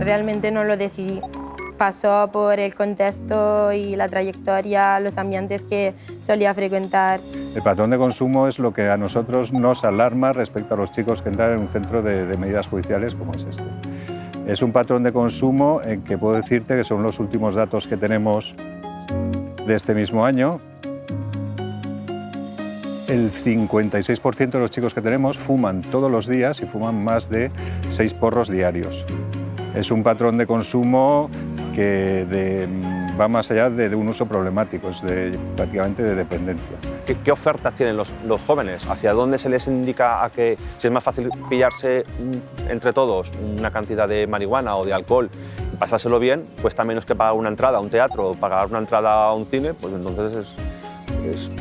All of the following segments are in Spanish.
Realmente no lo decidí. Pasó por el contexto y la trayectoria, los ambientes que solía frecuentar. El patrón de consumo es lo que a nosotros nos alarma respecto a los chicos que entran en un centro de medidas judiciales como es este. Es un patrón de consumo en que puedo decirte que son los últimos datos que tenemos de este mismo año. El 56% de los chicos que tenemos fuman todos los días y fuman más de 6 porros diarios. Es un patrón de consumo que va más allá de un uso problemático, es prácticamente de dependencia. ¿Qué ofertas tienen los jóvenes? ¿Hacia dónde se les indica a que si es más fácil pillarse entre todos una cantidad de marihuana o de alcohol y pasárselo bien, cuesta menos que pagar una entrada a un teatro o pagar una entrada a un cine? Pues entonces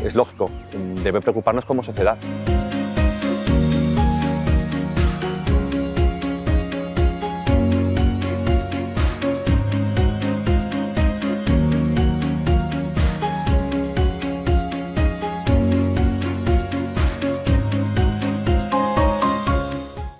es lógico, debe preocuparnos como sociedad.